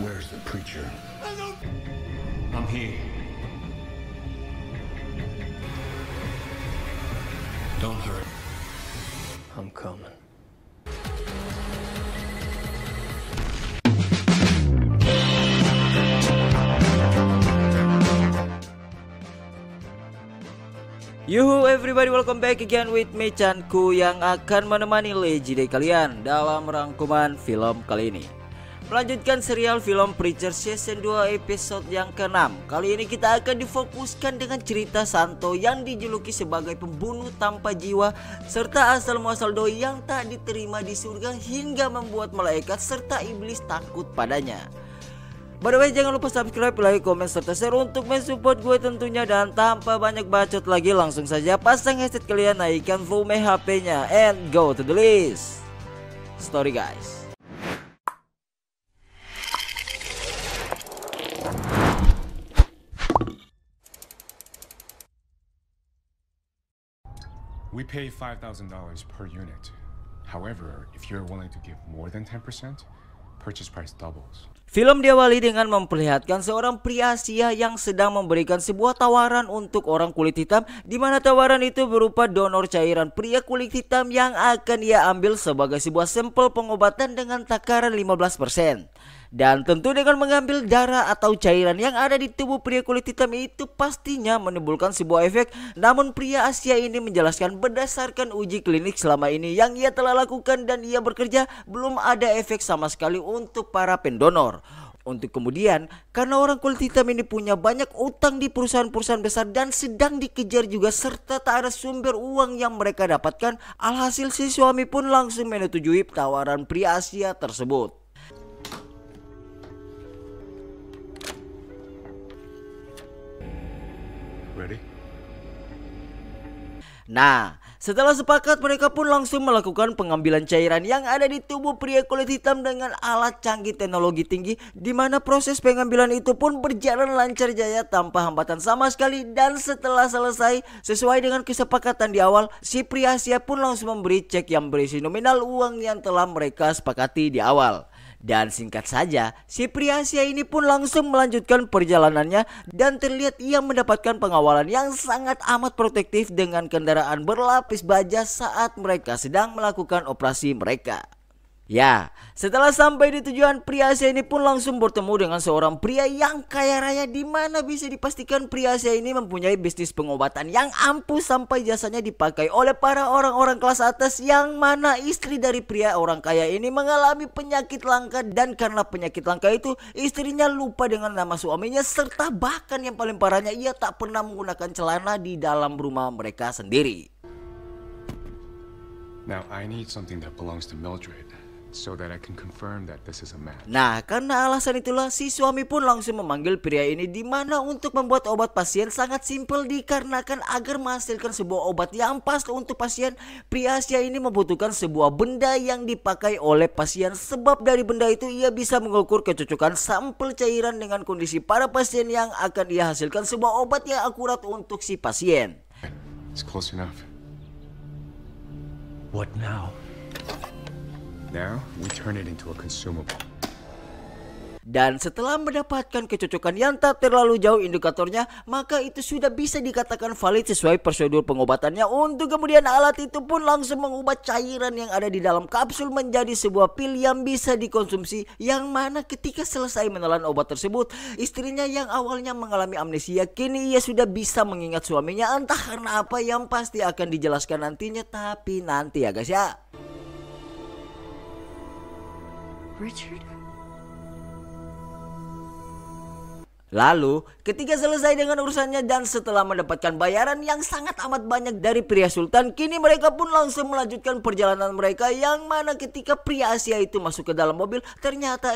Where's the preacher? I'm here. Don't hurt. I'm coming. Yuhu everybody, welcome back again with me Chanku yang akan menemani Lazy Day kalian dalam rangkuman film kali ini. Melanjutkan serial film Preacher Season 2 episode yang ke-6. Kali ini kita akan difokuskan dengan cerita Santo yang dijuluki sebagai pembunuh tanpa jiwa serta asal-muasal doi yang tak diterima di surga hingga membuat malaikat serta iblis takut padanya. By the way, jangan lupa subscribe, like, komen, serta share untuk mensupport gue tentunya. Dan tanpa banyak bacot lagi, langsung saja pasang headset kalian, naikkan volume HP-nya, and go to the list. Story guys. We pay $5,000 per unit. However, if you're willing to give more than 10%, purchase price doubles. Film diawali dengan memperlihatkan seorang pria Asia yang sedang memberikan sebuah tawaran untuk orang kulit hitam, di mana tawaran itu berupa donor cairan pria kulit hitam yang akan ia ambil sebagai sebuah sampel pengobatan dengan takaran 15%. Dan tentu dengan mengambil darah atau cairan yang ada di tubuh pria kulit hitam itu pastinya menimbulkan sebuah efek. Namun pria Asia ini menjelaskan berdasarkan uji klinik selama ini yang ia telah lakukan dan ia bekerja, belum ada efek sama sekali untuk para pendonor. Untuk kemudian, karena orang kulit hitam ini punya banyak utang di perusahaan-perusahaan besar dan sedang dikejar juga serta tak ada sumber uang yang mereka dapatkan, alhasil si suami pun langsung menyetujui tawaran pria Asia tersebut. Ready? Nah, setelah sepakat mereka pun langsung melakukan pengambilan cairan yang ada di tubuh pria kulit hitam dengan alat canggih teknologi tinggi, di mana proses pengambilan itu pun berjalan lancar jaya tanpa hambatan sama sekali. Dan setelah selesai sesuai dengan kesepakatan di awal, si pria Asia pun langsung memberi cek yang berisi nominal uang yang telah mereka sepakati di awal. Dan singkat saja, si pria Asia ini pun langsung melanjutkan perjalanannya dan terlihat ia mendapatkan pengawalan yang sangat amat protektif dengan kendaraan berlapis baja saat mereka sedang melakukan operasi mereka. Ya, setelah sampai di tujuan, pria Asia ini pun langsung bertemu dengan seorang pria yang kaya raya, di mana bisa dipastikan pria Asia ini mempunyai bisnis pengobatan yang ampuh sampai jasanya dipakai oleh para orang-orang kelas atas, yang mana istri dari pria orang kaya ini mengalami penyakit langka, dan karena penyakit langka itu istrinya lupa dengan nama suaminya serta bahkan yang paling parahnya ia tak pernah menggunakan celana di dalam rumah mereka sendiri. Now I need something that belongs to Mildred, so that I can confirm that this is a match. Nah, karena alasan itulah si suami pun langsung memanggil pria ini, di mana untuk membuat obat pasien sangat simpel, dikarenakan agar menghasilkan sebuah obat yang pas untuk pasien, pria Asia ini membutuhkan sebuah benda yang dipakai oleh pasien. Sebab dari benda itu ia bisa mengukur kecocokan sampel cairan dengan kondisi para pasien yang akan ia hasilkan sebuah obat yang akurat untuk si pasien. It's close enough. What now? Now we turn it into a consumable. Dan setelah mendapatkan kecocokan yang tak terlalu jauh indikatornya, maka itu sudah bisa dikatakan valid sesuai prosedur pengobatannya. Untuk kemudian alat itu pun langsung mengubah cairan yang ada di dalam kapsul menjadi sebuah pil yang bisa dikonsumsi, yang mana ketika selesai menelan obat tersebut, istrinya yang awalnya mengalami amnesia kini ia sudah bisa mengingat suaminya, entah karena apa yang pasti akan dijelaskan nantinya. Tapi nanti ya guys ya. Richard? Lalu ketika selesai dengan urusannya dan setelah mendapatkan bayaran yang sangat amat banyak dari pria sultan, kini mereka pun langsung melanjutkan perjalanan mereka, yang mana ketika pria Asia itu masuk ke dalam mobil, ternyata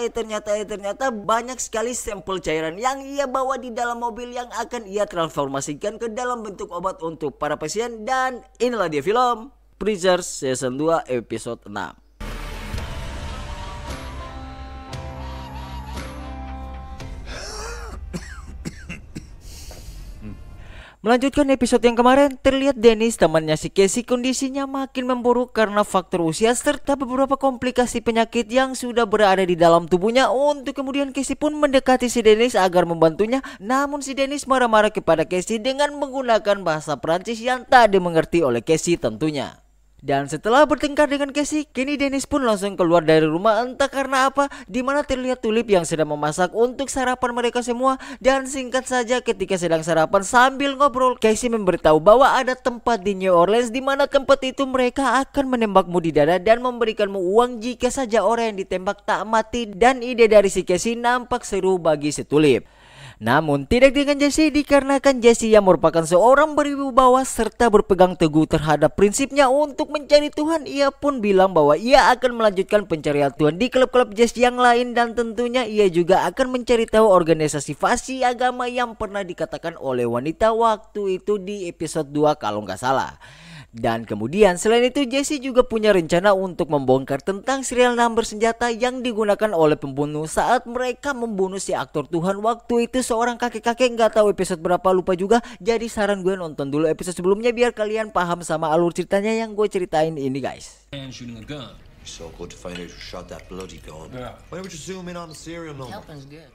banyak sekali sampel cairan yang ia bawa di dalam mobil yang akan ia transformasikan ke dalam bentuk obat untuk para pasien. Dan inilah dia film Preacher Season 2 episode 6. Melanjutkan episode yang kemarin, terlihat Dennis temannya si Casey kondisinya makin memburuk karena faktor usia serta beberapa komplikasi penyakit yang sudah berada di dalam tubuhnya. Untuk kemudian Casey pun mendekati si Dennis agar membantunya. Namun si Dennis marah-marah kepada Casey dengan menggunakan bahasa Prancis yang tak dimengerti oleh Casey tentunya. Dan setelah bertengkar dengan Casey, kini Dennis pun langsung keluar dari rumah entah karena apa, dimana terlihat Tulip yang sedang memasak untuk sarapan mereka semua. Dan singkat saja ketika sedang sarapan sambil ngobrol, Casey memberitahu bahwa ada tempat di New Orleans dimana tempat itu mereka akan menembakmu di dada dan memberikanmu uang jika saja orang yang ditembak tak mati. Dan ide dari si Casey nampak seru bagi si Tulip. Namun tidak dengan Jesse, dikarenakan Jesse yang merupakan seorang berwibawa serta berpegang teguh terhadap prinsipnya untuk mencari Tuhan. Ia pun bilang bahwa ia akan melanjutkan pencarian Tuhan di klub-klub jazz yang lain. Dan tentunya ia juga akan mencari tahu organisasi fasi agama yang pernah dikatakan oleh wanita waktu itu di episode 2 kalau nggak salah. Dan kemudian selain itu Jesse juga punya rencana untuk membongkar tentang serial number senjata yang digunakan oleh pembunuh saat mereka membunuh si aktor Tuhan waktu itu, seorang kakek-kakek. Nggak tahu episode berapa, lupa juga. Jadi saran gue nonton dulu episode sebelumnya biar kalian paham sama alur ceritanya yang gue ceritain ini guys. Man shooting a gun. So good to find out who shot that bloody gun. Yeah. Why would you zoom in on the serial number? Helping's good.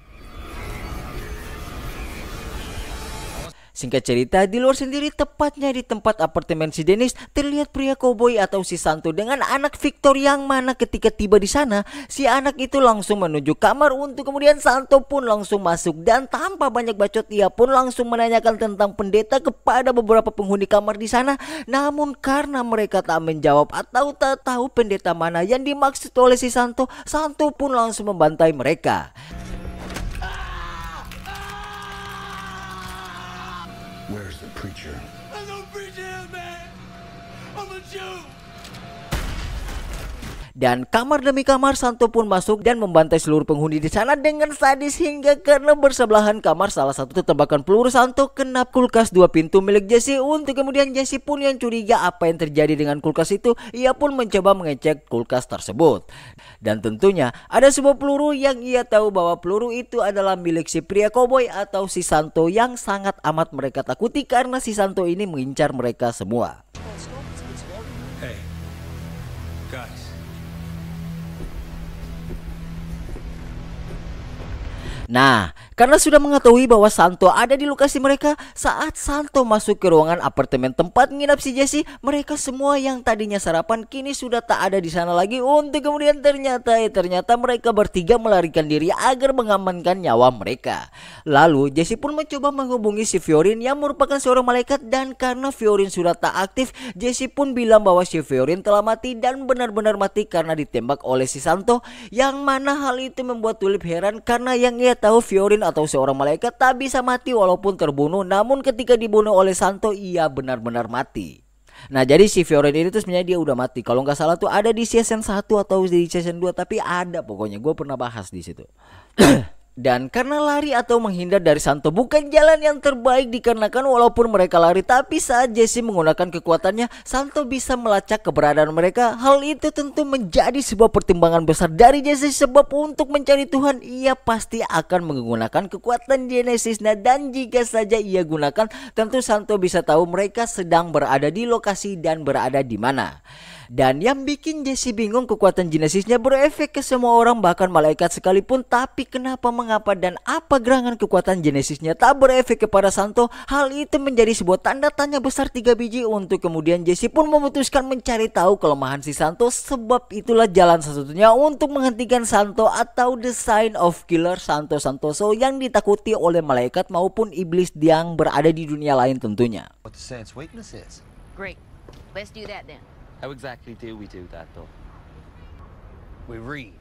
Singkat cerita, di luar sendiri tepatnya di tempat apartemen si Dennis, terlihat pria koboi atau si Santo dengan anak Victor, yang mana ketika tiba di sana, si anak itu langsung menuju kamar untuk kemudian Santo pun langsung masuk dan tanpa banyak bacot ia pun langsung menanyakan tentang pendeta kepada beberapa penghuni kamar di sana. Namun karena mereka tak menjawab atau tak tahu pendeta mana yang dimaksud oleh si Santo, Santo pun langsung membantai mereka. Where's the preacher? I'm no preacher, man. I'm a Jew. Dan kamar demi kamar Santo pun masuk dan membantai seluruh penghuni di sana dengan sadis, hingga karena bersebelahan kamar salah satu tembakan peluru Santo kena kulkas 2 pintu milik Jesse. Untuk kemudian Jesse pun yang curiga apa yang terjadi dengan kulkas itu, ia pun mencoba mengecek kulkas tersebut. Dan tentunya ada sebuah peluru yang ia tahu bahwa peluru itu adalah milik si pria koboi atau si Santo yang sangat amat mereka takuti karena si Santo ini mengincar mereka semua. Hey, guys. Nah, karena sudah mengetahui bahwa Santo ada di lokasi mereka, saat Santo masuk ke ruangan apartemen tempat nginap si Jesse, mereka semua yang tadinya sarapan kini sudah tak ada di sana lagi. Untuk kemudian ternyata mereka bertiga melarikan diri agar mengamankan nyawa mereka. Lalu Jesse pun mencoba menghubungi si Fiorin yang merupakan seorang malaikat, dan karena Fiorin sudah tak aktif, Jesse pun bilang bahwa si Fiorin telah mati dan benar-benar mati karena ditembak oleh si Santo. Yang mana hal itu membuat Tulip heran karena yang ia tahu Fiorin atau seorang malaikat tak bisa mati walaupun terbunuh, namun ketika dibunuh oleh Santo ia benar-benar mati. Nah, jadi si Fiorin ini tuh sebenarnya dia udah mati. Kalau nggak salah tuh ada di season 1 atau di season 2, tapi ada pokoknya, gue pernah bahas di situ. Dan karena lari atau menghindar dari Santo bukan jalan yang terbaik, dikarenakan walaupun mereka lari, tapi saat Jesse menggunakan kekuatannya, Santo bisa melacak keberadaan mereka. Hal itu tentu menjadi sebuah pertimbangan besar dari Jesse, sebab untuk mencari Tuhan ia pasti akan menggunakan kekuatan Genesisnya, dan jika saja ia gunakan, tentu Santo bisa tahu mereka sedang berada di lokasi dan berada di mana. Dan yang bikin Jesse bingung, kekuatan Genesisnya berefek ke semua orang, bahkan malaikat sekalipun. Tapi mengapa dan apa gerangan kekuatan Genesisnya tak berefek kepada Santo? Hal itu menjadi sebuah tanda tanya besar 3 biji. Untuk kemudian Jesse pun memutuskan mencari tahu kelemahan si Santo, sebab itulah jalan satu-satunya untuk menghentikan Santo atau the sign of killer Santo Santoso yang ditakuti oleh malaikat maupun iblis yang berada di dunia lain tentunya. What the saint's weakness is. Great. Let's do that then. How exactly do we do that, though? We read.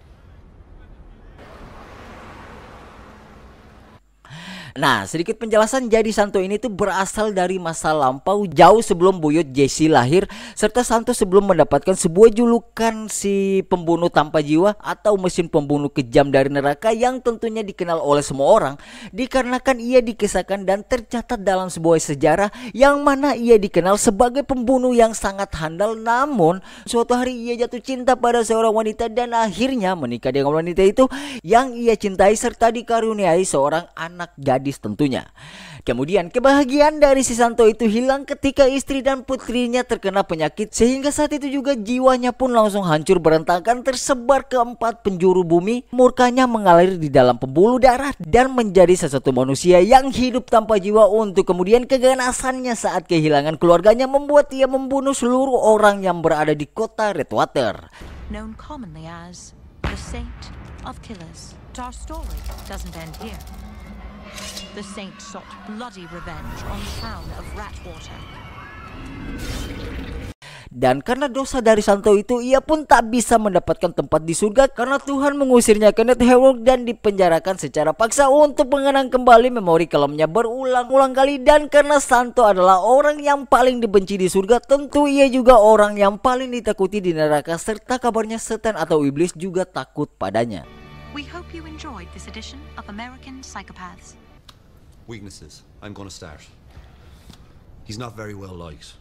Nah, sedikit penjelasan. Jadi Santo ini tuh berasal dari masa lampau jauh sebelum buyut Jesse lahir, serta Santo sebelum mendapatkan sebuah julukan si pembunuh tanpa jiwa atau mesin pembunuh kejam dari neraka, yang tentunya dikenal oleh semua orang dikarenakan ia dikisahkan dan tercatat dalam sebuah sejarah yang mana ia dikenal sebagai pembunuh yang sangat handal. Namun suatu hari ia jatuh cinta pada seorang wanita dan akhirnya menikah dengan wanita itu yang ia cintai serta dikaruniai seorang anak gadis tentunya. Kemudian kebahagiaan dari si Santo itu hilang ketika istri dan putrinya terkena penyakit, sehingga saat itu juga jiwanya pun langsung hancur berantakan tersebar ke 4 penjuru bumi. Murkanya mengalir di dalam pembuluh darah dan menjadi sesuatu manusia yang hidup tanpa jiwa, untuk kemudian keganasannya saat kehilangan keluarganya membuat ia membunuh seluruh orang yang berada di kota Redwater. Known commonly as the Saint of Killers. But our story doesn't end here. The Saint sought bloody revenge on the town of Ratwater. Dan karena dosa dari Santo itu, ia pun tak bisa mendapatkan tempat di surga karena Tuhan mengusirnya ke Netheworld dan dipenjarakan secara paksa untuk mengenang kembali memori kelamnya berulang-ulang kali. Dan karena Santo adalah orang yang paling dibenci di surga, tentu ia juga orang yang paling ditakuti di neraka, serta kabarnya setan atau iblis juga takut padanya. We hope you enjoyed this edition of American Psychopaths. Weaknesses. I'm gonna start. He's not very well liked.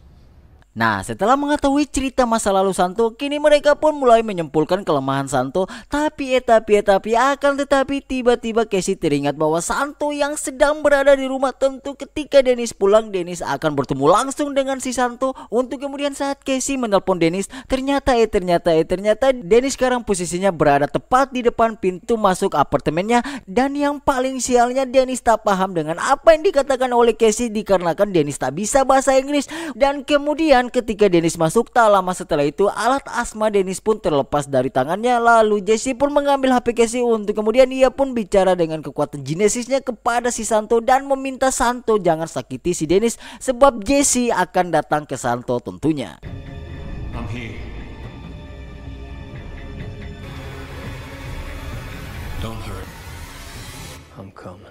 Nah, setelah mengetahui cerita masa lalu Santo, kini mereka pun mulai menyimpulkan kelemahan Santo. Tapi akan tetapi tiba-tiba Casey teringat bahwa Santo yang sedang berada di rumah. Tentu ketika Dennis pulang, Dennis akan bertemu langsung dengan si Santo. Untuk kemudian saat Casey menelpon Dennis, ternyata Dennis sekarang posisinya berada tepat di depan pintu masuk apartemennya. Dan yang paling sialnya, Dennis tak paham dengan apa yang dikatakan oleh Casey dikarenakan Dennis tak bisa bahasa Inggris. Dan kemudian ketika Dennis masuk, tak lama setelah itu alat asma Dennis pun terlepas dari tangannya. Lalu Jesse pun mengambil HP Casey untuk kemudian ia pun bicara dengan kekuatan jinesisnya kepada si Santo dan meminta Santo jangan sakiti si Dennis, sebab Jesse akan datang ke Santo tentunya. I'm here. Don't hurt. I'm coming.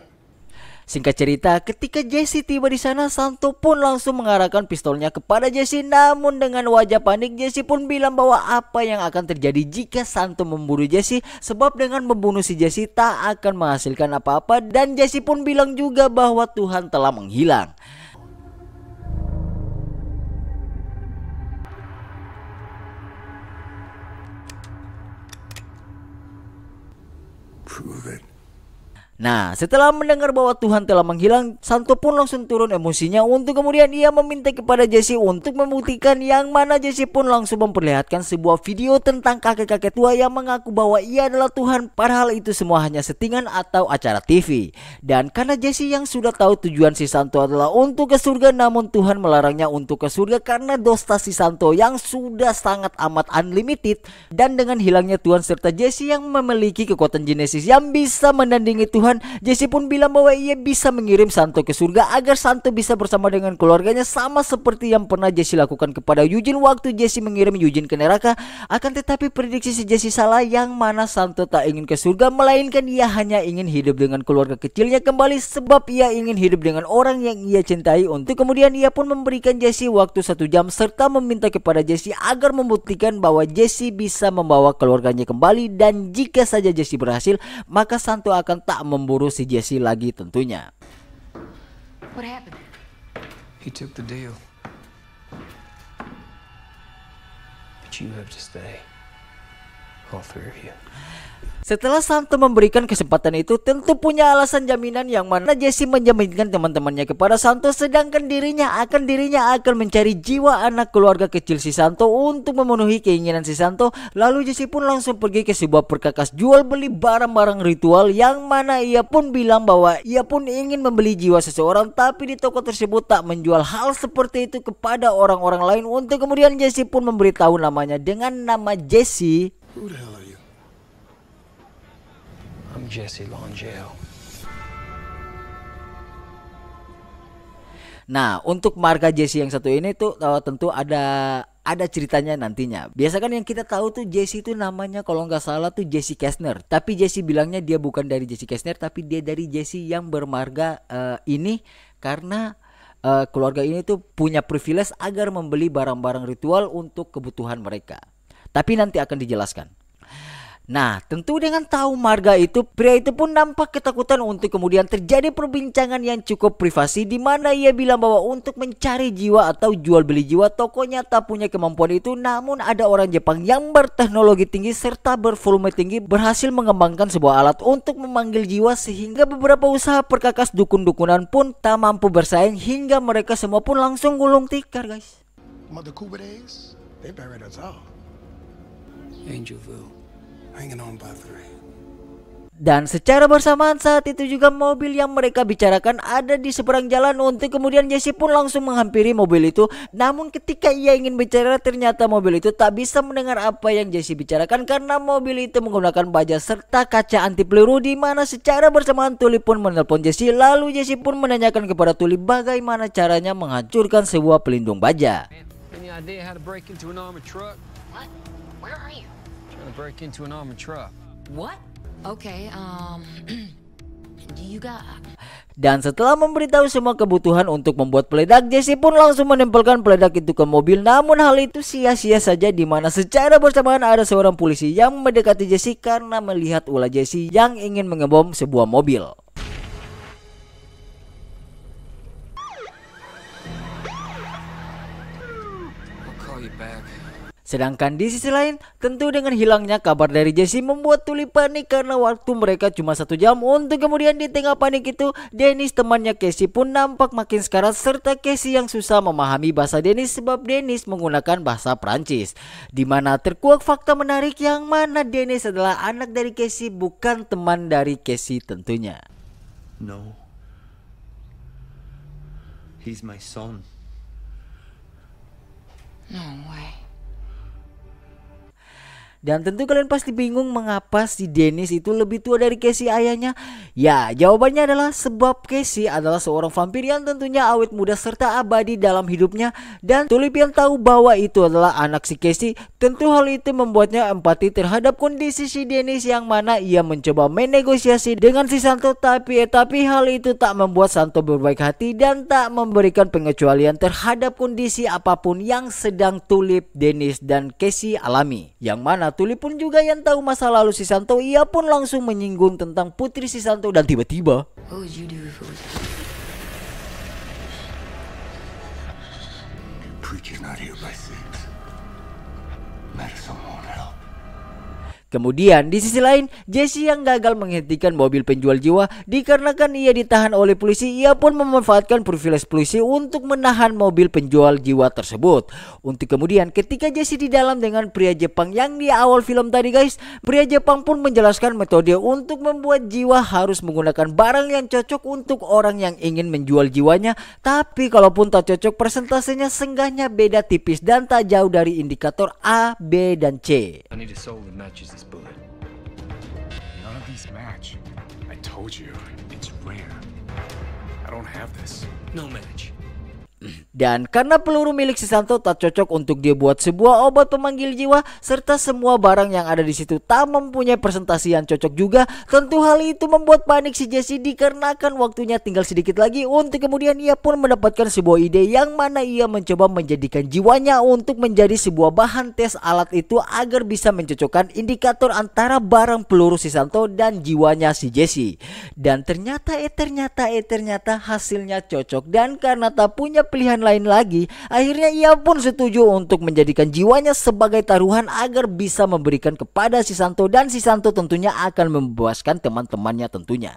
Singkat cerita, ketika Jesse tiba di sana, Santo pun langsung mengarahkan pistolnya kepada Jesse. Namun dengan wajah panik, Jesse pun bilang bahwa apa yang akan terjadi jika Santo membunuh Jesse, sebab dengan membunuh si Jesse tak akan menghasilkan apa-apa. Dan Jesse pun bilang juga bahwa Tuhan telah menghilang. Prove it. Nah, setelah mendengar bahwa Tuhan telah menghilang, Santo pun langsung turun emosinya untuk kemudian ia meminta kepada Jesse untuk membuktikan, yang mana Jesse pun langsung memperlihatkan sebuah video tentang kakek-kakek tua yang mengaku bahwa ia adalah Tuhan, padahal itu semua hanya settingan atau acara TV. Dan karena Jesse yang sudah tahu tujuan si Santo adalah untuk ke surga, namun Tuhan melarangnya untuk ke surga karena dosa si Santo yang sudah sangat amat unlimited. Dan dengan hilangnya Tuhan serta Jesse yang memiliki kekuatan genesis yang bisa menandingi Tuhan, Jesse pun bilang bahwa ia bisa mengirim Santo ke surga agar Santo bisa bersama dengan keluarganya, sama seperti yang pernah Jesse lakukan kepada Eugene waktu Jesse mengirim Eugene ke neraka. Akan tetapi prediksi si Jesse salah, yang mana Santo tak ingin ke surga, melainkan ia hanya ingin hidup dengan keluarga kecilnya kembali, sebab ia ingin hidup dengan orang yang ia cintai. Untuk kemudian ia pun memberikan Jesse waktu 1 jam serta meminta kepada Jesse agar membuktikan bahwa Jesse bisa membawa keluarganya kembali, dan jika saja Jesse berhasil, maka Santo akan tak memburu si Jesse lagi tentunya. What happened? He took the deal. But you have to stay. All 3 of you. Setelah Santo memberikan kesempatan itu, tentu punya alasan jaminan, yang mana Jesse menjaminkan teman-temannya kepada Santo, sedangkan dirinya akan mencari jiwa anak keluarga kecil si Santo untuk memenuhi keinginan si Santo. Lalu Jesse pun langsung pergi ke sebuah perkakas jual beli barang-barang ritual, yang mana ia pun bilang bahwa ia pun ingin membeli jiwa seseorang, tapi di toko tersebut tak menjual hal seperti itu kepada orang-orang lain. Untuk kemudian Jesse pun memberitahu namanya dengan nama Jesse. Who the hell are you? I'm Jesse Longeo. Nah, untuk marga Jesse yang satu ini tuh tentu ada ceritanya nantinya. Biasa kan yang kita tahu tuh Jesse itu namanya kalau nggak salah tuh Jesse Kastner. Tapi Jesse bilangnya dia bukan dari Jesse Kastner, tapi dia dari Jesse yang bermarga ini karena keluarga ini tuh punya privilege agar membeli barang-barang ritual untuk kebutuhan mereka. Tapi nanti akan dijelaskan. Nah, tentu dengan tahu marga itu, pria itu pun nampak ketakutan untuk kemudian terjadi perbincangan yang cukup privasi di mana ia bilang bahwa untuk mencari jiwa atau jual beli jiwa tokonya tak punya kemampuan itu, namun ada orang Jepang yang berteknologi tinggi serta bervolume tinggi berhasil mengembangkan sebuah alat untuk memanggil jiwa sehingga beberapa usaha perkakas dukun-dukunan pun tak mampu bersaing hingga mereka semua pun langsung gulung tikar, guys. Mother Cuba days, they buried us all. Angelville, hanging on by a thread. Dan secara bersamaan saat itu juga mobil yang mereka bicarakan ada di seberang jalan untuk kemudian Jesse pun langsung menghampiri mobil itu. Namun ketika ia ingin bicara ternyata mobil itu tak bisa mendengar apa yang Jesse bicarakan karena mobil itu menggunakan baja serta kaca anti peluru di mana secara bersamaan Tulip pun menelpon Jesse. Lalu Jesse pun menanyakan kepada Tulip bagaimana caranya menghancurkan sebuah pelindung baja. Any idea how to break into an armored truck? What? Where are you? Trying to break into an armored truck. What? Okay, do you got... Dan setelah memberitahu semua kebutuhan untuk membuat peledak, Jesse pun langsung menempelkan peledak itu ke mobil. Namun hal itu sia-sia saja di mana secara bersamaan ada seorang polisi yang mendekati Jesse karena melihat ulah Jesse yang ingin mengebom sebuah mobil. I'll call you back. Sedangkan di sisi lain, tentu dengan hilangnya kabar dari Jesse membuat Tulip panik karena waktu mereka cuma 1 jam. Untuk kemudian di tengah panik itu, Dennis temannya Casey pun nampak makin sekarat serta Casey yang susah memahami bahasa Dennis sebab Dennis menggunakan bahasa Prancis. Di mana terkuak fakta menarik yang mana Dennis adalah anak dari Casey bukan teman dari Casey tentunya. No. He's my son. No way. Dan tentu kalian pasti bingung mengapa si Dennis itu lebih tua dari Casey ayahnya. Ya, jawabannya adalah sebab Casey adalah seorang vampir yang tentunya awet muda serta abadi dalam hidupnya. Dan Tulip yang tahu bahwa itu adalah anak si Casey, tentu hal itu membuatnya empati terhadap kondisi si Dennis yang mana ia mencoba menegosiasi dengan si Santo. Tapi hal itu tak membuat Santo berbaik hati dan tak memberikan pengecualian terhadap kondisi apapun yang sedang Tulip, Dennis, dan Casey alami. Yang mana Tulip pun juga yang tahu masa lalu si Santo, ia pun langsung menyinggung tentang putri si Santo dan tiba-tiba, What would you do if it was... Preacher's not here by 6. Madison won't help. kemudian di sisi lain, Jesse yang gagal menghentikan mobil penjual jiwa dikarenakan ia ditahan oleh polisi. Ia pun memanfaatkan privilege polisi untuk menahan mobil penjual jiwa tersebut. Untuk kemudian ketika Jesse di dalam dengan pria Jepang yang di awal film tadi, guys, pria Jepang pun menjelaskan metode untuk membuat jiwa harus menggunakan barang yang cocok untuk orang yang ingin menjual jiwanya. Tapi kalaupun tak cocok, persentasenya seenggaknya beda tipis dan tak jauh dari indikator A, B, dan C. I need a soul that matches this bullet. None of these match. I told you, it's rare. I don't have this. No match. Dan karena peluru milik si Santo tak cocok untuk dia buat sebuah obat pemanggil jiwa serta semua barang yang ada di situ tak mempunyai presentasi yang cocok juga, tentu hal itu membuat panik si Jesse dikarenakan waktunya tinggal sedikit lagi. Untuk kemudian ia pun mendapatkan sebuah ide yang mana ia mencoba menjadikan jiwanya untuk menjadi sebuah bahan tes alat itu agar bisa mencocokkan indikator antara barang peluru si Santo dan jiwanya si Jesse. Dan ternyata hasilnya cocok. Dan karena tak punya pilihan lain lagi, akhirnya ia pun setuju untuk menjadikan jiwanya sebagai taruhan agar bisa memberikan kepada si Santo, dan si Santo tentunya akan membebaskan teman-temannya tentunya.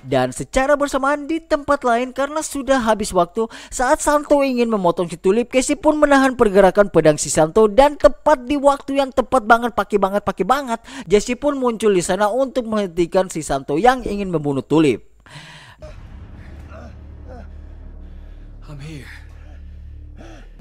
Dan secara bersamaan di tempat lain karena sudah habis waktu, saat Santo ingin memotong si Tulip, Casey pun menahan pergerakan pedang si Santo. Dan tepat di waktu yang tepat banget, pakai banget, Jesse pun muncul di sana untuk menghentikan si Santo yang ingin membunuh Tulip. I'm here.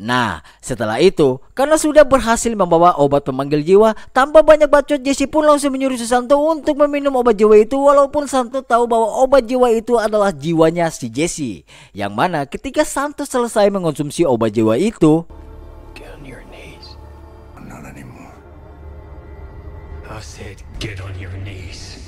Nah, setelah itu, karena sudah berhasil membawa obat pemanggil jiwa, tanpa banyak bacot, Jesse pun langsung menyuruh si Santo untuk meminum obat jiwa itu. Walaupun Santo tahu bahwa obat jiwa itu adalah jiwanya si Jesse. Yang mana ketika Santo selesai mengonsumsi obat jiwa itu, Get on your knees. Not anymore. I said get on your knees.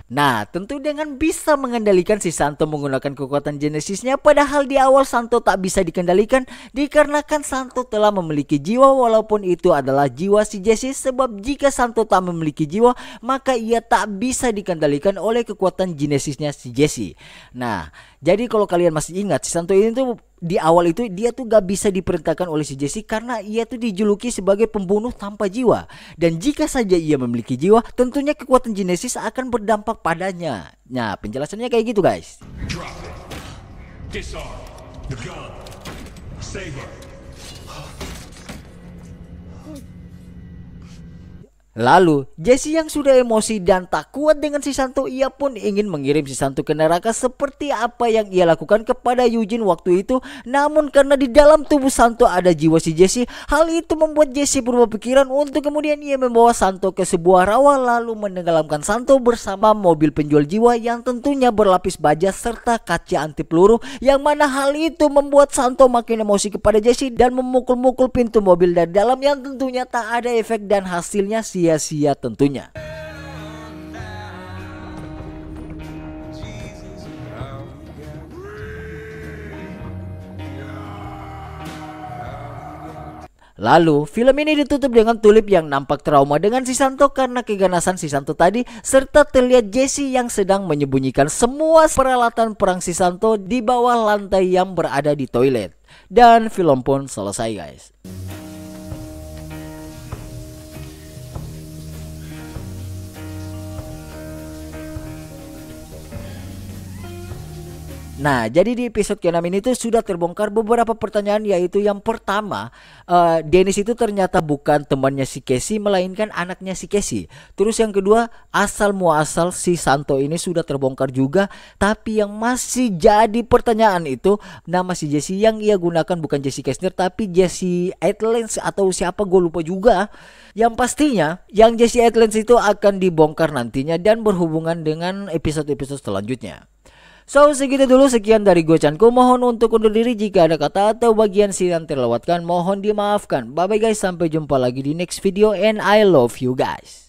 Nah, tentu dengan bisa mengendalikan si Santo menggunakan kekuatan Genesisnya, padahal di awal Santo tak bisa dikendalikan dikarenakan Santo telah memiliki jiwa walaupun itu adalah jiwa si Jesse, sebab jika Santo tak memiliki jiwa maka ia tak bisa dikendalikan oleh kekuatan Genesisnya si Jesse. Nah, jadi kalau kalian masih ingat, si Santo ini tuh di awal itu dia tuh gak bisa diperintahkan oleh si Jesse karena ia tuh dijuluki sebagai pembunuh tanpa jiwa. Dan jika saja ia memiliki jiwa, tentunya kekuatan Genesis akan berdampak padanya. Nah, penjelasannya kayak gitu guys. Drop it. Disarm. The gun. Save her. Lalu, Jesse yang sudah emosi dan tak kuat dengan si Santo, ia pun ingin mengirim si Santo ke neraka seperti apa yang ia lakukan kepada Eugene waktu itu. Namun karena di dalam tubuh Santo ada jiwa si Jesse, hal itu membuat Jesse berubah pikiran untuk kemudian ia membawa Santo ke sebuah rawa lalu menenggelamkan Santo bersama mobil penjual jiwa yang tentunya berlapis baja serta kaca anti peluru, yang mana hal itu membuat Santo makin emosi kepada Jesse dan memukul-mukul pintu mobil dari dalam yang tentunya tak ada efek dan hasilnya sia-sia tentunya. Lalu, film ini ditutup dengan Tulip yang nampak trauma dengan si Santo karena keganasan si Santo tadi, serta terlihat Jesse yang sedang menyembunyikan semua peralatan perang si Santo di bawah lantai yang berada di toilet. Dan film pun selesai guys. Nah, jadi di episode ke-6 ini tuh sudah terbongkar beberapa pertanyaan, yaitu yang pertama, Dennis itu ternyata bukan temannya si Casey melainkan anaknya si Casey. Terus yang kedua, asal muasal si Santo ini sudah terbongkar juga, tapi yang masih jadi pertanyaan itu nama si Jesse yang ia gunakan bukan Jesse Kastner tapi Jesse Atlantis atau siapa gue lupa juga. Yang pastinya yang Jesse Atlantis itu akan dibongkar nantinya dan berhubungan dengan episode-episode selanjutnya. So, segitu dulu, sekian dari gue Chanko. Mohon untuk undur diri jika ada kata atau bagian scene yang terlewatkan, mohon dimaafkan. Bye bye guys, sampai jumpa lagi di next video and I love you guys.